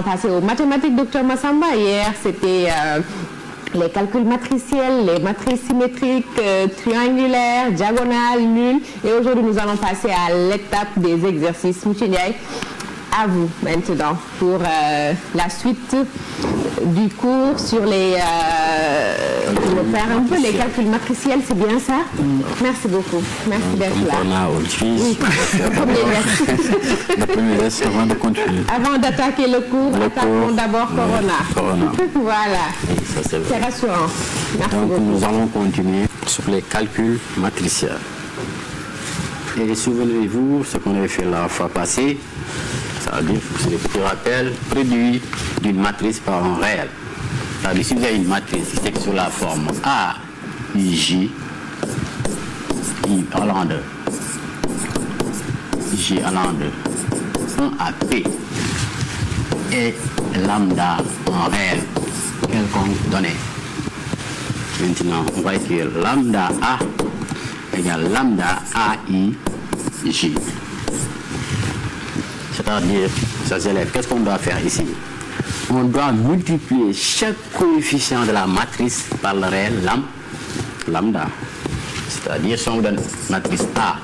Passé aux mathématiques, docteur Massamba. Hier, c'était les calculs matriciels, les matrices symétriques, triangulaires, diagonales, nulles. Et aujourd'hui, nous allons passer à l'étape des exercices. Monsieur Ndiaye, à vous maintenant pour la suite du cours sur les faire un peu les calculs matriciels, c'est bien ça? Merci beaucoup. Merci d'être là. Le premier geste avant de continuer. Avant d'attaquer le cours, attaquons d'abord Corona. Voilà. C'est rassurant. Merci beaucoup. Nous allons continuer sur les calculs matriciels. Et souvenez-vous ce qu'on avait fait la fois passée. Ça veut dire, c'est le petit rappel, produit d'une matrice par un réel. Ça veut dire, si vous avez une matrice, c'est que sur la forme A, I, J, I allant de J allant de 1 à P et lambda en réel, quelconque donné. Maintenant, on va écrire lambda A égale lambda AI, J. C'est-à-dire, chers élèves, qu'est-ce qu'on doit faire ici? On doit multiplier chaque coefficient de la matrice par le réel lambda. C'est-à-dire, si on donne matrice A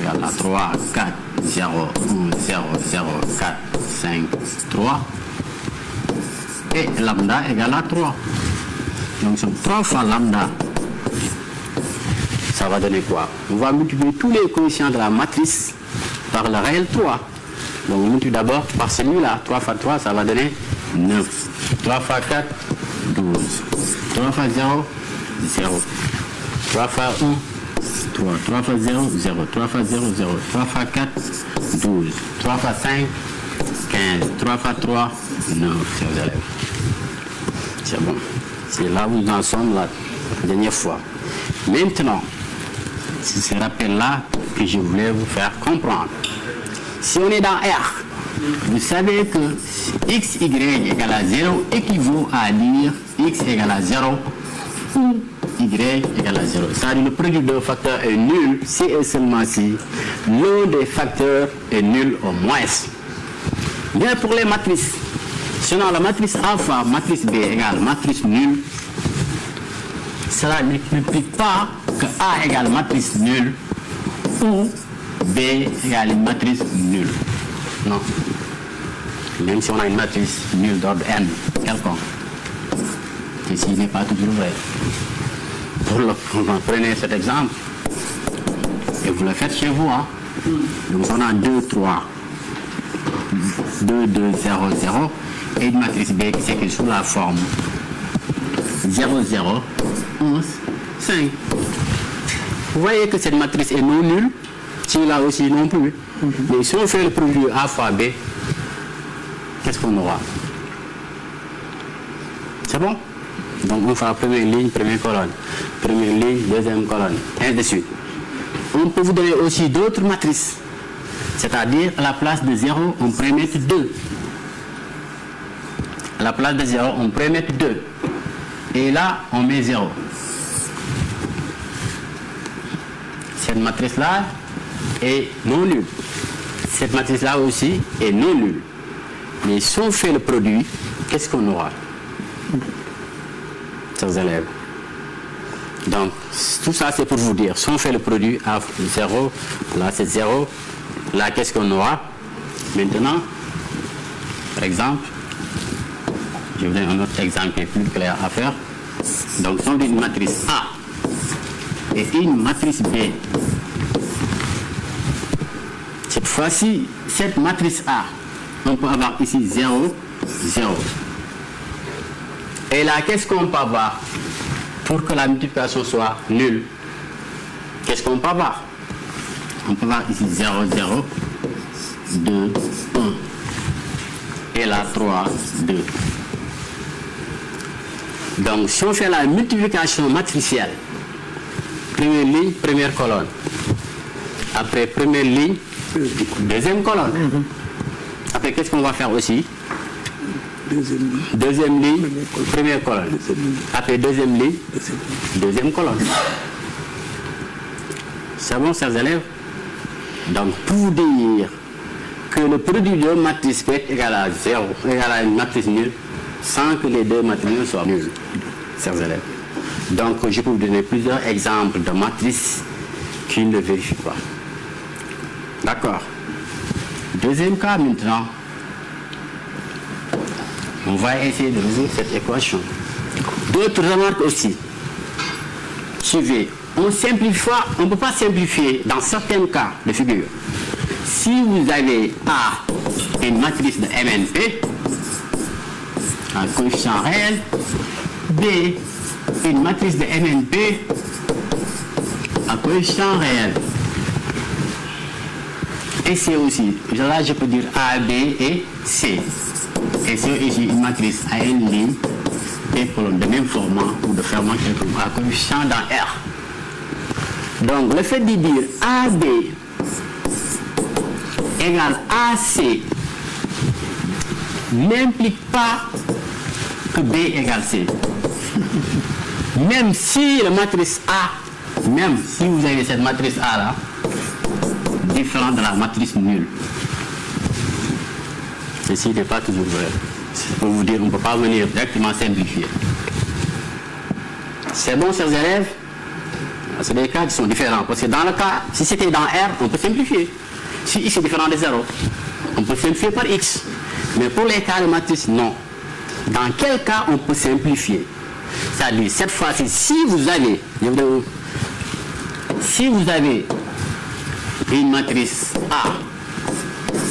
égale à 3, 4, 0, 1, 0, 0, 4, 5, 3, et lambda égale à 3. Donc, c'est 3 fois lambda. Ça va donner quoi? On va multiplier tous les coefficients de la matrice par le réel 3. Donc on multiplie d'abord par celui-là. 3 fois 3, ça va donner 9. 3 fois 4, 12. 3 fois 0, 0. 3 fois 1, 3. 3 fois 0, 0. 3 fois 0, 0. 3 fois 4, 12. 3 fois 5, 15. 3 fois 3, 9, chers élèves. C'est bon. C'est là où nous en sommes la dernière fois. Maintenant, c'est ce rappel-là que je voulais vous faire comprendre. Si on est dans R, vous savez que x, y égale à 0 équivaut à dire x égale à 0 ou y égale à 0. C'est-à-dire le produit d'un facteur est nul si et seulement si l'un des facteurs est nul au moins. Bien pour les matrices. Sinon la matrice A fois matrice B égale matrice nulle, cela n'implique pas que A égale matrice nulle ou B égale une matrice nulle. Non. Même si on a une matrice nulle d'ordre n, quelconque. Ceci n'est pas toujours vrai. Prenez cet exemple et vous le faites chez vous. Hein. Donc on a 2, 3, 2, 2, 0, 0 et une matrice B qui s'écrit sous la forme 0, 0, 11, 5. Vous voyez que cette matrice est non nulle. Celui-là aussi non plus. Mais si on fait le produit A fois B, qu'est-ce qu'on aura? C'est bon? Donc on fera première ligne, première colonne. Première ligne, deuxième colonne. Ainsi de suite. On peut vous donner aussi d'autres matrices. C'est-à-dire, à la place de 0, on pourrait mettre 2. À la place de 0, on pourrait mettre 2. Et là, on met 0. Cette matrice-là est non nulle. Cette matrice-là aussi est non nulle. Mais si on fait le produit, qu'est-ce qu'on aura? Chers élèves. Donc, tout ça, c'est pour vous dire. Si on fait le produit à 0, là, c'est 0. Là, qu'est-ce qu'on aura? Maintenant, par exemple, je vous donne un autre exemple qui est plus clair à faire. Donc, si on dit une matrice A et une matrice B, cette fois-ci, cette matrice A, on peut avoir ici 0, 0. Et là, qu'est-ce qu'on peut avoir pour que la multiplication soit nulle? Qu'est-ce qu'on peut avoir? On peut avoir ici 0, 0, 2, 1. Et là, 3, 2. Donc, si on fait la multiplication matricielle, première ligne, première colonne. Après, première ligne, deuxième colonne. Après, qu'est-ce qu'on va faire aussi? Deuxième ligne, première colonne. Après, deuxième ligne, deuxième colonne. C'est bon, chers élèves? Donc, pour dire que le produit de matrice peut être égal à 0, égal à une matrice nulle, sans que les deux matrices soient nulles, chers élèves. Donc, je peux vous donner plusieurs exemples de matrices qui ne vérifient pas. D'accord. Deuxième cas maintenant. On va essayer de résoudre cette équation. D'autres remarques aussi. Suivez. On simplifie, on ne peut pas simplifier dans certains cas de figure. Si vous avez A, une matrice de MNP, un coefficient réel, B, une matrice de MNP, un coefficient réel. Et C aussi. Là, je peux dire A, B et C. Et c'est ici une matrice à une ligne et colonne de même format ou de format quelconque à coefficient dans R. Donc le fait de dire AB égale AC n'implique pas que B égale C. Même si la matrice A, même si vous avez cette matrice A là, différente de la matrice nulle. Ceci n'est pas toujours vrai. Pour vous dire, on ne peut pas venir directement simplifier. C'est bon, chers élèves? C'est des cas qui sont différents. Parce que dans le cas, si c'était dans R, on peut simplifier. Si X est différent de 0, on peut simplifier par X. Mais pour les cas de matrice, non. Dans quel cas on peut simplifier? C'est-à-dire, cette fois-ci, si vous avez une matrice A,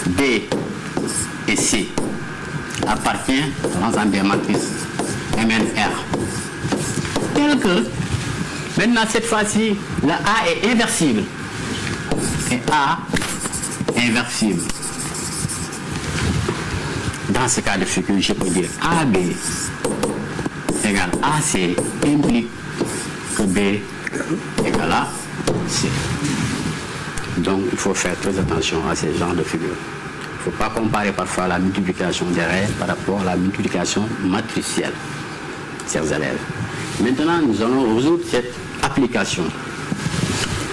B et C appartient à l'ensemble des matrices MNR. Tel que, maintenant cette fois-ci, le A est inversible. Et A inversible. Dans ce cas de figure, je peux dire AB égale AC implique que B égale à C. Donc il faut faire très attention à ces genres de figures. Il ne faut pas comparer parfois la multiplication des réels par rapport à la multiplication matricielle, chers élèves. Maintenant, nous allons résoudre cette application.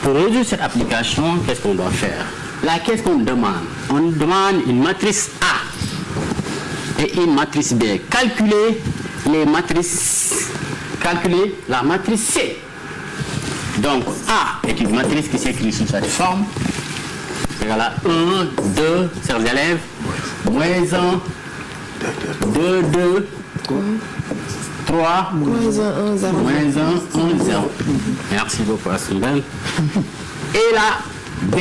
Pour résoudre cette application, qu'est-ce qu'on doit faire? Là, qu'est-ce qu'on demande? On demande une matrice A et une matrice B. Calculer la matrice C. Donc, A est une matrice qui s'écrit sous cette forme. Voilà, 1, 2, chers élèves, moins 1, 2, 2, 3, moins 1, 0. Merci beaucoup, Assemblée. Et là, B,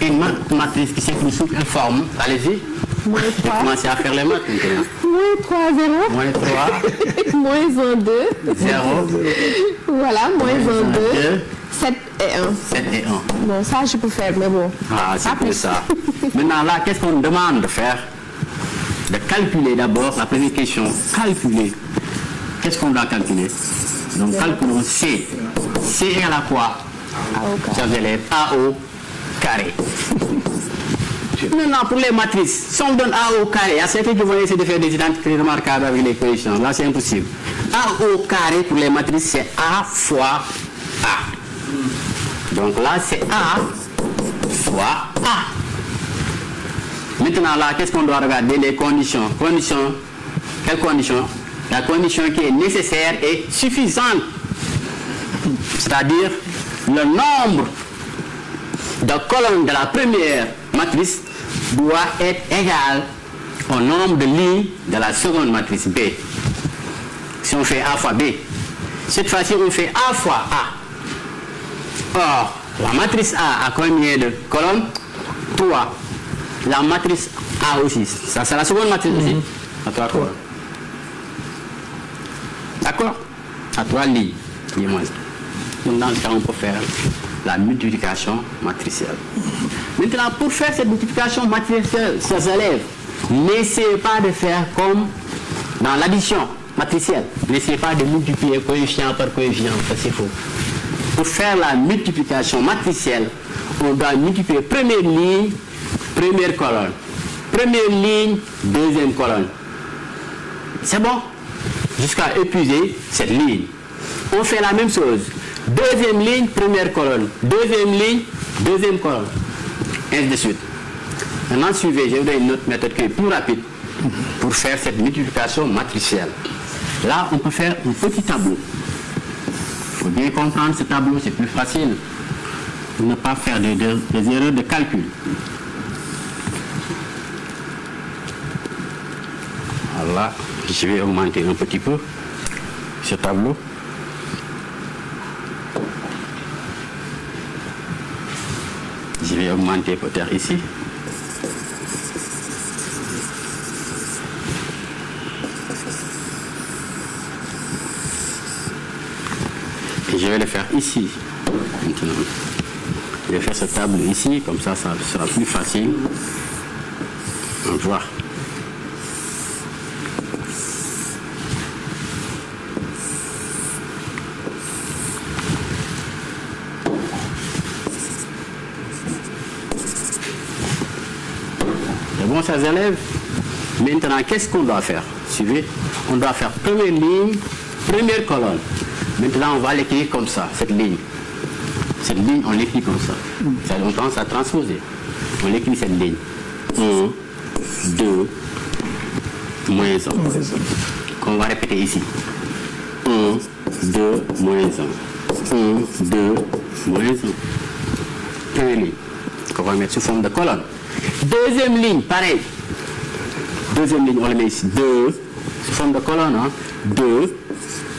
une matrice qui s'écrit sous quelle forme? Allez-y. Moins 3. Commencez à faire les maths maintenant. Moins 3, 0. Moins 3. Moins 1, 2. 0. Voilà, moins 1, 2. 7 et 1. 7 et 1. Bon, ça je peux faire, mais bon. Ah, c'est pour ça. Maintenant, là, qu'est-ce qu'on demande de faire? De calculer d'abord la première question. Calculer. Qu'est-ce qu'on doit calculer? Donc, calculons C. C égale à quoi? A au carré. Chers élèves, A au carré. Maintenant, pour les matrices, si on donne A au carré, à ce que vous essayer de faire des identités remarquables avec les coefficients, là c'est impossible. A au carré pour les matrices, c'est A fois A. Donc là, c'est A fois A. Maintenant, là, qu'est-ce qu'on doit regarder? Les conditions. Conditions. Quelles conditions? La condition qui est nécessaire et suffisante. C'est-à-dire, le nombre de colonnes de la première matrice doit être égal au nombre de lignes de la seconde matrice B. Si on fait A fois B, cette fois-ci on fait A fois A. Or, la matrice A a combien de colonnes? 3. La matrice A aussi, ça c'est la seconde matrice aussi, à 3 colonnes. D'accord? À 3 lignes. Donc dans ce cas, on peut faire la multiplication matricielle. Maintenant, pour faire cette multiplication matricielle, chers élèves, n'essayez pas de faire comme dans l'addition matricielle. N'essayez pas de multiplier coefficient par coefficient, parce que c'est faux. Pour faire la multiplication matricielle, on doit multiplier première ligne, première colonne. Première ligne, deuxième colonne. C'est bon? Jusqu'à épuiser cette ligne. On fait la même chose. Deuxième ligne, première colonne. Deuxième ligne, deuxième colonne. Ainsi de suite. Maintenant, suivez, je vous donne une autre méthode qui est plus rapide pour faire cette multiplication matricielle. Là, on peut faire un petit tableau. Il faut bien comprendre ce tableau, c'est plus facile pour ne pas faire des erreurs de calcul. Voilà, je vais augmenter un petit peu ce tableau. Je vais augmenter peut-être ici. Et je vais le faire ici. Maintenant, je vais faire ce tableau ici, comme ça, ça sera plus facile. On va voir. Bon, chers élèves, maintenant, qu'est-ce qu'on doit faire? Suivez, on doit faire première ligne, première colonne. Maintenant, on va l'écrire comme ça, cette ligne. Cette ligne, on l'écrit comme ça. On pense à transposer. On écrit cette ligne. 1, 2, moins 1. Qu'on va répéter ici. 1, 2, moins 1. 1, 2, moins 1. Première ligne. Qu'on va mettre sous forme de colonne. Deuxième ligne, pareil. Deuxième ligne, on le met ici. 2, sous forme de colonne. Hein? 2,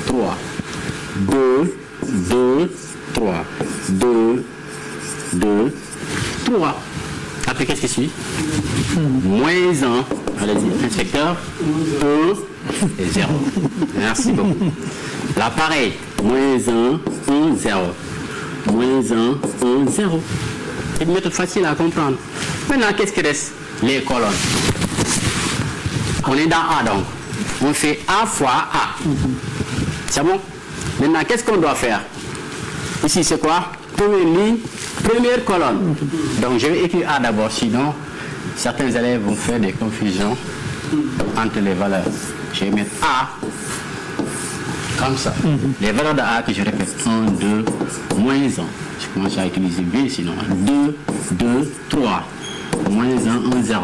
3. 2, 2, 3. 2, 2, 3. Après, qu'est-ce qui suit? Moins 1. Allez-y, inspecteur. 1 et 0. Merci beaucoup. Là, pareil. Moins 1, 1, 0. Moins 1, 1, 0. C'est une méthode facile à comprendre. Maintenant, qu'est-ce qui reste? Les colonnes. On est dans A donc. On fait A fois A. C'est bon? Maintenant, qu'est-ce qu'on doit faire? Ici, c'est quoi? Première ligne, première colonne. Donc, je vais écrire A d'abord, sinon, certains élèves vont faire des confusions entre les valeurs. Je vais mettre A comme ça. Les valeurs de A que je répète. 1, 2, moins 1. Je commence à utiliser B sinon. 2, 2, 3. Moins 1, 1, 0.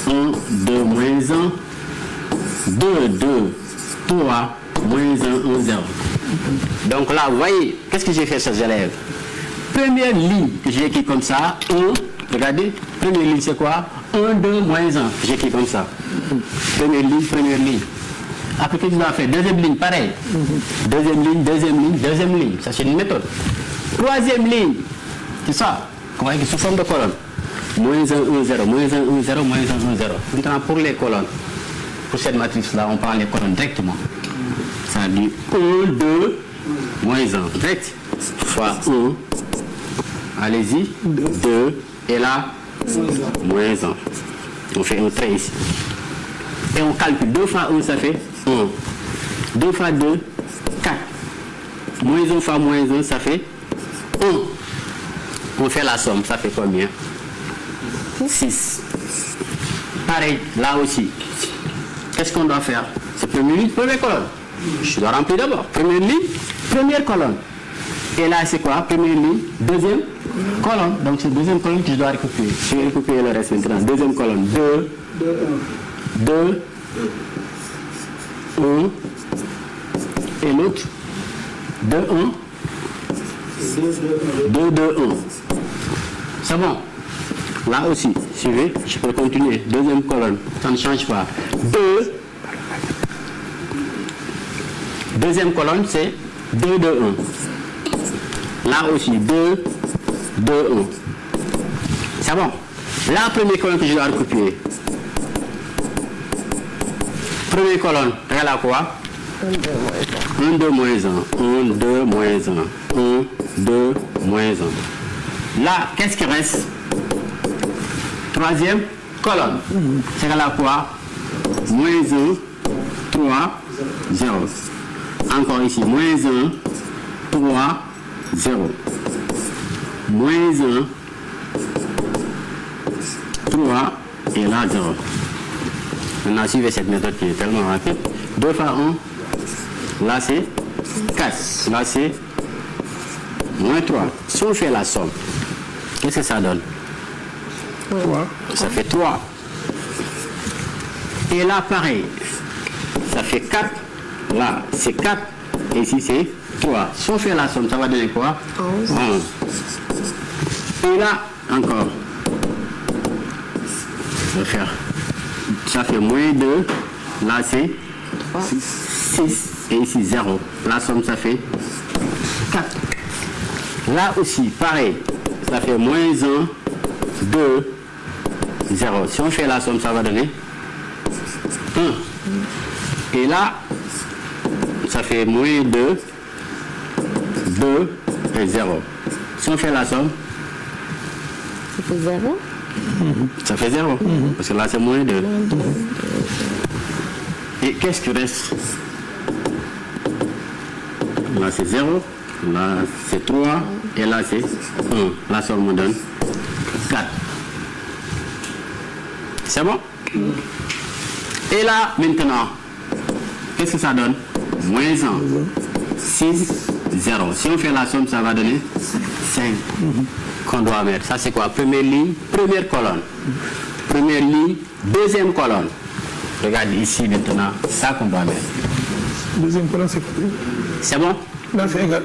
1, 2, moins 1. 2, 2, 3. Moins 1, 1, 0. Donc là, vous voyez, qu'est-ce que j'ai fait, chers élèves? Première ligne que j'ai écrit comme ça. 1, regardez. Première ligne, c'est quoi? 1, 2, moins 1. J'ai écrit comme ça. Première ligne, première ligne. Après, qu'est-ce que tu dois faire? Deuxième ligne, pareil. Deuxième ligne, deuxième ligne, deuxième ligne. Ça, c'est une méthode. Troisième ligne, c'est ça. Comment est-ce sous forme de colonne? Moins 1, 1, 0, moins 1, 1, 0, moins 1, 1, 0. Maintenant, pour les colonnes, pour cette matrice-là, on parle des colonnes directement. Ça dit 1, 2, moins 1. Direct. Fois 1. Allez-y. 2. Et là, moins 1. On fait un trait ici. Et on calcule 2 fois 1, ça fait 1. 2 fois 2, 4. Moins 1 fois moins 1, ça fait 1. On fait la somme, ça fait combien? 6. Pareil, là aussi. Qu'est-ce qu'on doit faire? C'est première ligne, première colonne. Je dois remplir d'abord. Première ligne, première colonne. Et là, c'est quoi? Première ligne, deuxième colonne. Donc, c'est deuxième colonne que je dois récupérer. Je vais récupérer le reste maintenant. Deuxième colonne, 2, 2, 1. Et l'autre, 2, 1. 2, 2, 1. C'est bon. Là aussi, suivez, je peux continuer. Deuxième colonne, ça ne change pas. 2. Deuxième colonne, c'est 2, 2, 1. Là aussi, 2, 2, 1. C'est bon. La première colonne que je dois récupérer. Première colonne, regarde là quoi? 1, 2, moins 1. 1, 2, moins 1. 1, 2, moins 1. Là, qu'est-ce qui reste? Troisième colonne. C'est là quoi? Moins 1, 3, 0. Encore ici, moins 1, 3, 0. Moins 1, 3, et là 0. Maintenant, suivez cette méthode qui est tellement rapide. 2 fois 1, là c'est 4. Là c'est moins 3. Si on fait la somme, qu'est-ce que ça donne? 3. Ça fait 3. Et là, pareil. Ça fait 4. Là, c'est 4. Et ici, c'est 3. Si on fait la somme, ça va donner quoi? 11. Et là, encore. Je vais faire. Ça fait moins 2. Là, c'est 6. Et ici, 0. La somme, ça fait 4. Là aussi, pareil. Ça fait moins 1, 2, 0. Si on fait la somme, ça va donner 1. Et là, ça fait moins 2, 2 et 0. Si on fait la somme, Ça fait 0. ça fait 0. Parce que là, c'est moins 2. Et qu'est-ce qui reste? Là, c'est 0. Là, c'est 3. Et là, c'est 1. La somme me donne 4. C'est bon? Et là, maintenant, qu'est-ce que ça donne? Moins 1. 6, 0. Si on fait la somme, ça va donner 5 qu'on doit mettre. Ça, c'est quoi? Première ligne, première colonne. Première ligne, deuxième colonne. Regarde ici, maintenant, ça qu'on doit mettre. Deuxième colonne, c'est combien? C'est bon?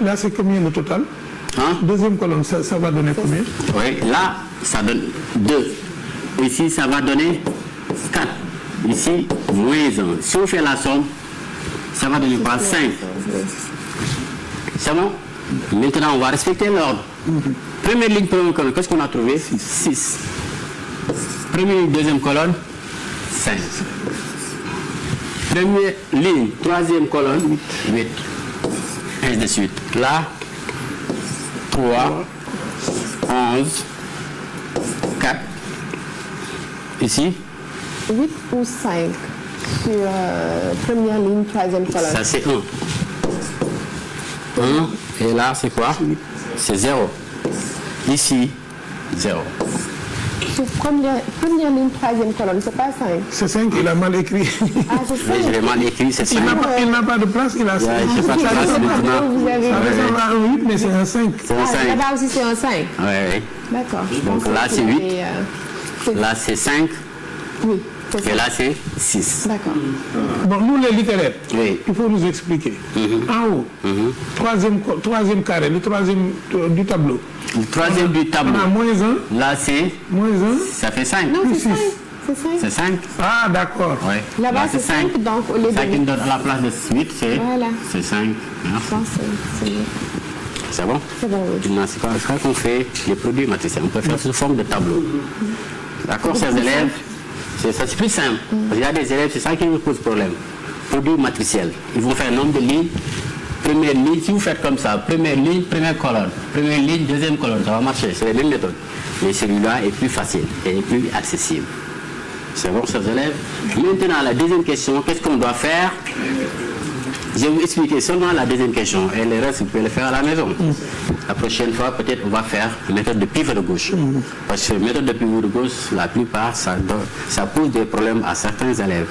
Là, c'est combien le total? Hein? Deuxième colonne, ça va donner combien? Oui, là, ça donne 2. Ici, ça va donner 4. Ici, moins 1. Si on fait la somme, ça va donner quoi? 5. C'est bon? Maintenant, on va respecter l'ordre. Première ligne, première colonne, qu'est-ce qu'on a trouvé? 6. Première ligne, deuxième colonne, 5. Première ligne, troisième colonne, 8. Ainsi de suite. Là, 3, 11, 4. Ici, 8 ou 5 sur première ligne, troisième colonne. ça c'est 1. 1. Et là, c'est quoi? C'est 0. Ici, 0. Sur première ligne, troisième colonne, c'est pas 5. C'est 5, il a mal écrit. Ah, c'est Mais 5. je l'ai mal écrit, c'est 5. Il n'a pas de place, il a 5. j'ai pas de place maintenant. Vous avez... Ça ressemble à un 8, mais c'est un 5. C'est un 5. Là-bas aussi, c'est un 5. Oui, D'accord. Donc là, c'est 8. c'est- Là, c'est 5. Oui, c'est ça. Et là, c'est 6. D'accord. Bon, nous les littéraires, Oui. il faut nous expliquer. En haut, troisième carré, le troisième du tableau. Le troisième du tableau. On a moins 1, Là, c'est. moins 1. Ça fait 5. Non, c'est Plus 5. six. C'est 5. C'est 5. Ah, d'accord. Oui. Là-bas, c'est 5, donc au lieu Ça qui de nous donne à la place de 8, c'est Voilà. 5. Merci. C'est bon? C'est bon, oui. Maintenant, c'est comme ça qu'on fait les produits matriciels. On peut faire sous forme de tableau. D'accord, chers élèves? C'est plus simple. Parce qu'il y a des élèves, c'est ça qui nous pose problème. Produits matriciels. Ils vont faire nombre de lignes. Première ligne, si vous faites comme ça, première ligne, première colonne. Première ligne, deuxième colonne, ça va marcher. C'est les mêmes méthodes. Mais celui-là est plus facile et est plus accessible. C'est bon, chers élèves? Maintenant, la deuxième question, qu'est-ce qu'on doit faire? Je vais vous expliquer seulement la deuxième question. Et le reste, vous pouvez le faire à la maison. La prochaine fois, peut-être, on va faire la méthode de pivot de gauche. Parce que la méthode de pivot de gauche, la plupart, ça pose des problèmes à certains élèves.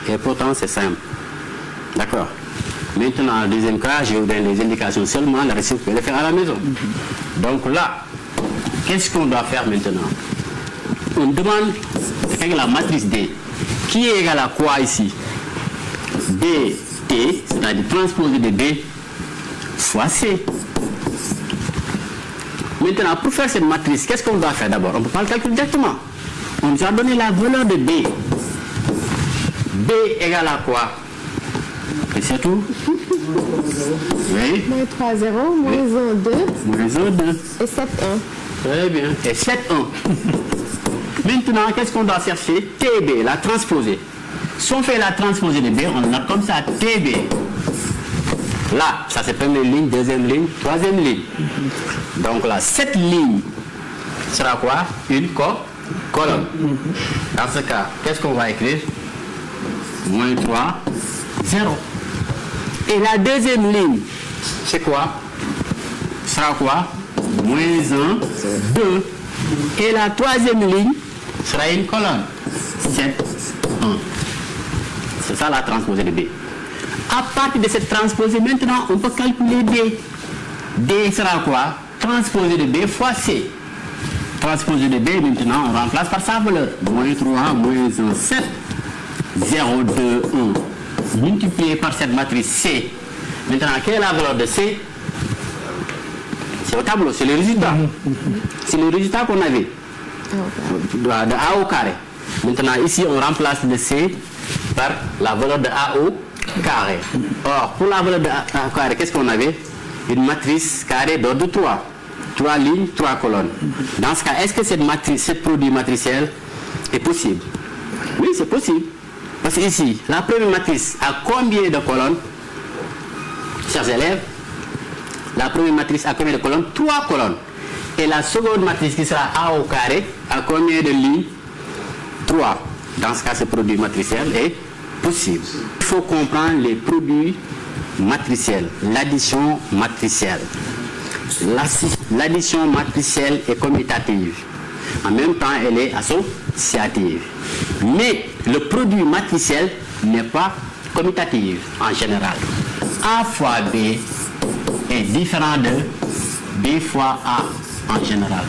Et pourtant, c'est simple. D'accord? Maintenant, dans le deuxième cas, je vais vous donner des indications seulement. Le reste, vous pouvez le faire à la maison. Donc là, qu'est-ce qu'on doit faire maintenant? On demande avec la matrice D. Qui est égal à quoi ici? B, T, c'est-à-dire transposé de B fois C. Maintenant, pour faire cette matrice, qu'est-ce qu'on doit faire d'abord? On ne peut pas le calculer directement. On nous a donné la valeur de B. B égale à quoi? Et c'est tout? Oui. Moins 3, 0, moins 1, 2, Moins 1, 2. et 7, 1. Très bien. Et 7, 1. Maintenant, qu'est-ce qu'on doit chercher? TB, la transposée. Si on fait la transposée de B, on note comme ça, TB. Là, ça c'est première ligne, deuxième ligne, troisième ligne. Donc là, cette ligne sera quoi? Une colonne. Dans ce cas, qu'est-ce qu'on va écrire? Moins 3, 0. Et la deuxième ligne, c'est quoi? Sera quoi? Moins 1, 2. Et la troisième ligne sera une colonne. 7, 1. C'est ça la transposée de B. À partir de cette transposée, maintenant, on peut calculer D. D sera quoi? Transposée de B fois C. transposé de B, maintenant on remplace par sa valeur. Moins 3, moins 1, 7. 0, 2, 1. Multiplié par cette matrice C. Maintenant, quelle est la valeur de C? C'est au tableau, c'est le résultat. C'est le résultat qu'on avait. De A au carré. Maintenant, ici, on remplace le C par la valeur de A au carré. Or, pour la valeur de A au carré, qu'est-ce qu'on avait? Une matrice carrée d'ordre 3. 3 lignes, 3 colonnes. Dans ce cas, est-ce que cette matrice, ce produit matriciel est possible? Oui, c'est possible. Parce que ici, la première matrice a combien de colonnes? Chers élèves, la première matrice a combien de colonnes? 3 colonnes. Et la seconde matrice qui sera A au carré a combien de lignes? 3. Dans ce cas, ce produit matriciel est possible. Il faut comprendre les produits matriciels, l'addition matricielle. L'addition matricielle est commutative. En même temps, elle est associative. Mais le produit matriciel n'est pas commutatif en général. A fois B est différent de B fois A en général.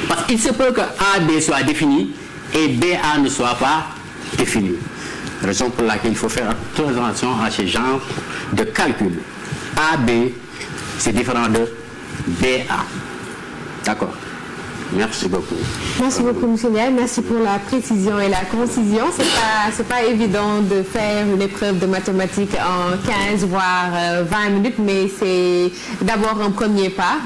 Parce qu'il se peut que AB soit défini et BA ne soit pas défini. Raison pour laquelle il faut faire très attention à ce genre de calcul. AB, c'est différent de BA. D'accord. Merci beaucoup. Merci beaucoup, M. Ndiaye. Merci pour la précision et la concision. C'est pas évident de faire une épreuve de mathématiques en 15 voire 20 minutes, mais c'est d'abord un premier pas.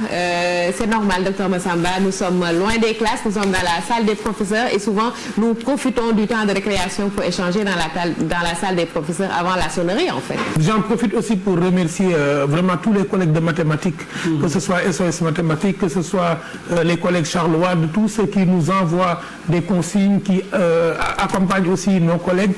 C'est normal, Dr Massamba. Nous sommes loin des classes, nous sommes dans la salle des professeurs et souvent nous profitons du temps de récréation pour échanger dans la salle des professeurs avant la sonnerie, en fait. J'en profite aussi pour remercier vraiment tous les collègues de mathématiques, que ce soit SOS Mathématiques, que ce soit les collègues Charles de tous ceux qui nous envoient des consignes, qui accompagnent aussi nos collègues,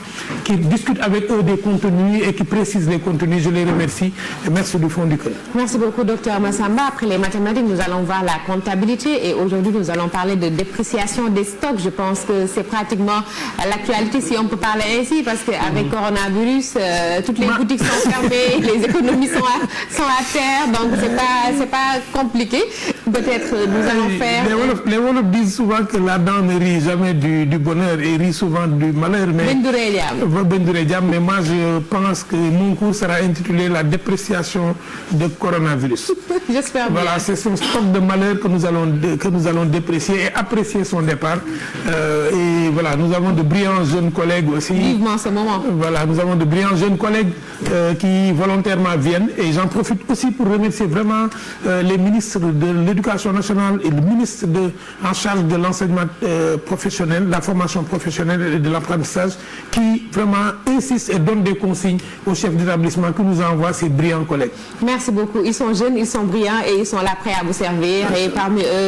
qui discutent avec eux des contenus et qui précisent les contenus. Je les remercie et merci du fond du cœur. Merci beaucoup, Dr Massamba. Après les mathématiques, nous allons voir la comptabilité et aujourd'hui, nous allons parler de dépréciation des stocks. Je pense que c'est pratiquement l'actualité, si on peut parler ainsi, parce qu'avec coronavirus, toutes les boutiques sont fermées, les économies sont à terre, donc c'est pas compliqué. Peut-être nous allons faire... Les Wolofs disent souvent que la dent ne rit jamais du bonheur et rit souvent du malheur. Mais moi, je pense que mon cours sera intitulé La dépréciation de coronavirus. J'espère bien. Voilà, c'est son stock de malheur que nous allons déprécier et apprécier son départ. Et voilà, nous avons de brillants jeunes collègues aussi. Vivement ce moment. Voilà, nous avons de brillants jeunes collègues qui volontairement viennent. Et j'en profite aussi pour remercier vraiment les ministres de l'Éducation nationale et le ministre en charge de l'enseignement professionnel, la formation professionnelle et de l'apprentissage, qui vraiment insistent et donnent des consignes aux chefs d'établissement que nous envoient ces brillants collègues. Merci beaucoup. Ils sont jeunes, ils sont brillants et ils sont là prêts à vous servir. Et parmi eux,